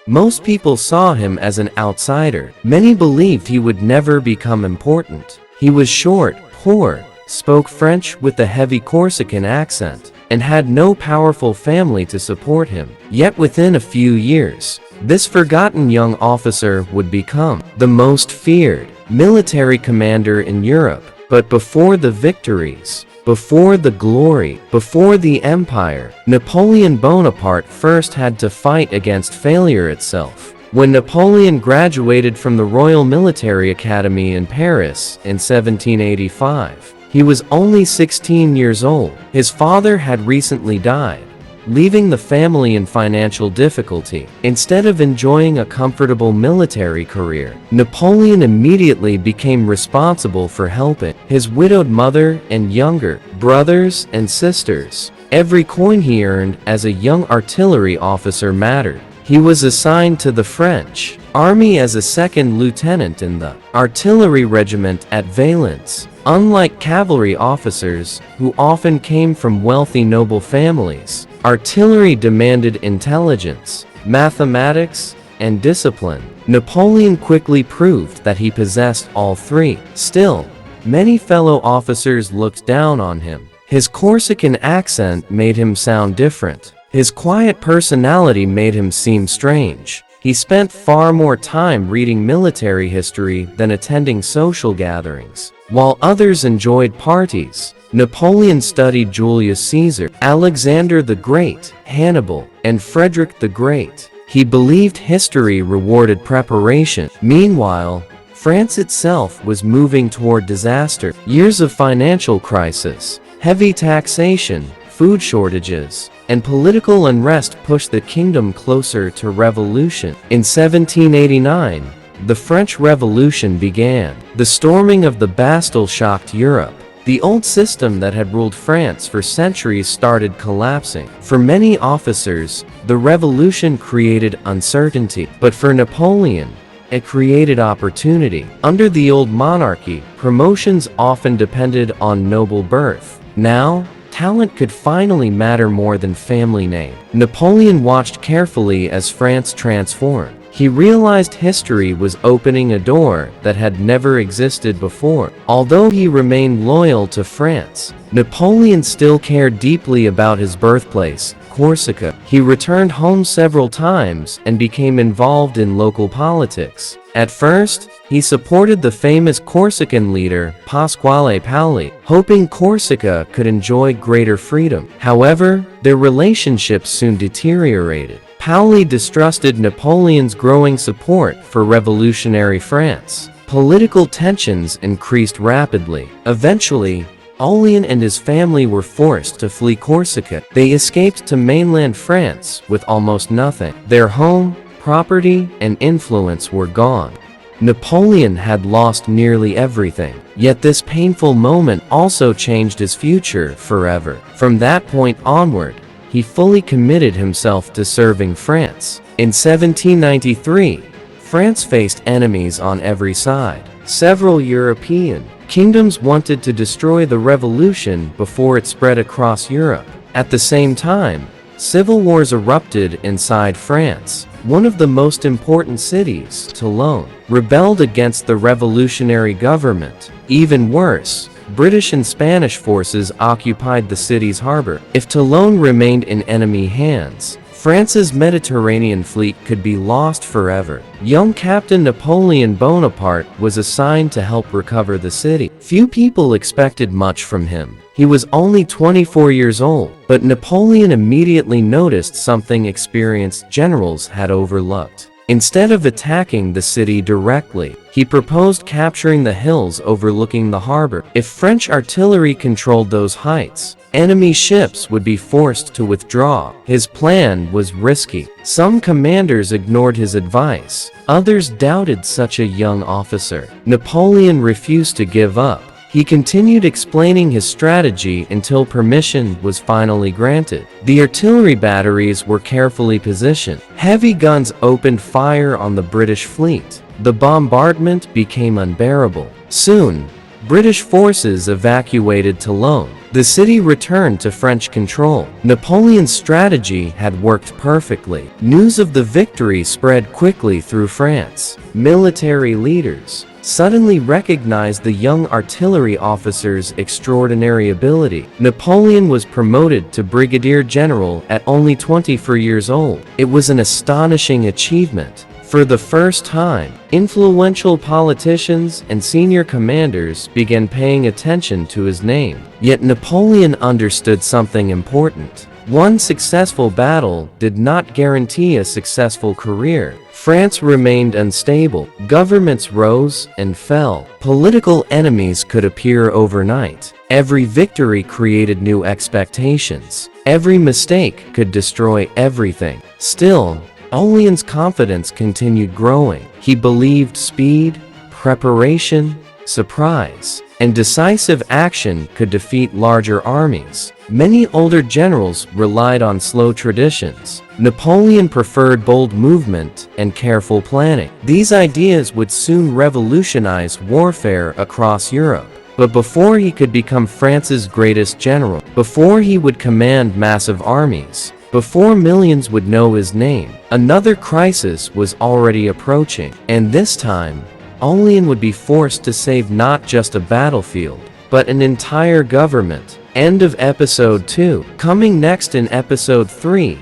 Most people saw him as an outsider. Many believed he would never become important. He was short, poor, spoke French with a heavy Corsican accent, and had no powerful family to support him. Yet within a few years, this forgotten young officer would become the most feared military commander in Europe. But before the victories, before the glory, before the empire, Napoleon Bonaparte first had to fight against failure itself. When Napoleon graduated from the Royal Military Academy in Paris in 1785, he was only 16 years old. His father had recently died, leaving the family in financial difficulty. Instead of enjoying a comfortable military career, Napoleon immediately became responsible for helping his widowed mother and younger brothers and sisters. Every coin he earned as a young artillery officer mattered. He was assigned to the French army as a second lieutenant in the artillery regiment at Valence. Unlike cavalry officers, who often came from wealthy noble families, artillery demanded intelligence, mathematics, and discipline. Napoleon quickly proved that he possessed all three. Still, many fellow officers looked down on him. His Corsican accent made him sound different. His quiet personality made him seem strange. He spent far more time reading military history than attending social gatherings. While others enjoyed parties, Napoleon studied Julius Caesar, Alexander the Great, Hannibal, and Frederick the Great. He believed history rewarded preparation. Meanwhile, France itself was moving toward disaster. Years of financial crisis, heavy taxation, food shortages, and political unrest pushed the kingdom closer to revolution. In 1789, the French Revolution began. The storming of the Bastille shocked Europe. The old system that had ruled France for centuries started collapsing. For many officers, the revolution created uncertainty, but for Napoleon, it created opportunity. Under the old monarchy, promotions often depended on noble birth. Now, talent could finally matter more than family name. Napoleon watched carefully as France transformed. He realized history was opening a door that had never existed before. Although he remained loyal to France, Napoleon still cared deeply about his birthplace, Corsica. He returned home several times and became involved in local politics. At first, he supported the famous Corsican leader, Pasquale Paoli, hoping Corsica could enjoy greater freedom. However, their relationship soon deteriorated. Paoli distrusted Napoleon's growing support for revolutionary France. Political tensions increased rapidly. Eventually, Napoleon and his family were forced to flee Corsica. They escaped to mainland France with almost nothing. Their home, property, and influence were gone. Napoleon had lost nearly everything. Yet this painful moment also changed his future forever. From that point onward, he fully committed himself to serving France. In 1793, France faced enemies on every side. Several European kingdoms wanted to destroy the revolution before it spread across Europe. At the same time, civil wars erupted inside France. One of the most important cities, Toulon, rebelled against the revolutionary government. Even worse, British and Spanish forces occupied the city's harbor. If Toulon remained in enemy hands, France's Mediterranean fleet could be lost forever. Young Captain Napoleon Bonaparte was assigned to help recover the city. Few people expected much from him. He was only 24 years old, but Napoleon immediately noticed something experienced generals had overlooked. Instead of attacking the city directly, he proposed capturing the hills overlooking the harbor. If French artillery controlled those heights, enemy ships would be forced to withdraw. His plan was risky. Some commanders ignored his advice. Others doubted such a young officer. Napoleon refused to give up. He continued explaining his strategy until permission was finally granted. The artillery batteries were carefully positioned. Heavy guns opened fire on the British fleet. The bombardment became unbearable. Soon, British forces evacuated Toulon. The city returned to French control. Napoleon's strategy had worked perfectly. News of the victory spread quickly through France. Military leaders suddenly recognized the young artillery officer's extraordinary ability. Napoleon was promoted to brigadier general at only 24 years old. It was an astonishing achievement. For the first time, influential politicians and senior commanders began paying attention to his name. Yet Napoleon understood something important. One successful battle did not guarantee a successful career. France remained unstable. Governments rose and fell. Political enemies could appear overnight. Every victory created new expectations. Every mistake could destroy everything. Still, Napoleon's confidence continued growing. He believed speed, preparation, surprise, and decisive action could defeat larger armies. Many older generals relied on slow traditions. Napoleon preferred bold movement and careful planning. These ideas would soon revolutionize warfare across Europe. But before he could become France's greatest general, before he would command massive armies, before millions would know his name, another crisis was already approaching. And this time, Napoleon would be forced to save not just a battlefield, but an entire government. End of episode 2. Coming next in episode 3,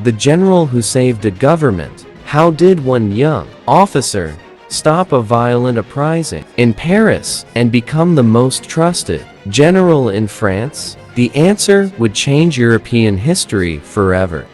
the general who saved a government. How did one young officer stop a violent uprising in Paris and become the most trusted general in France? The answer would change European history forever.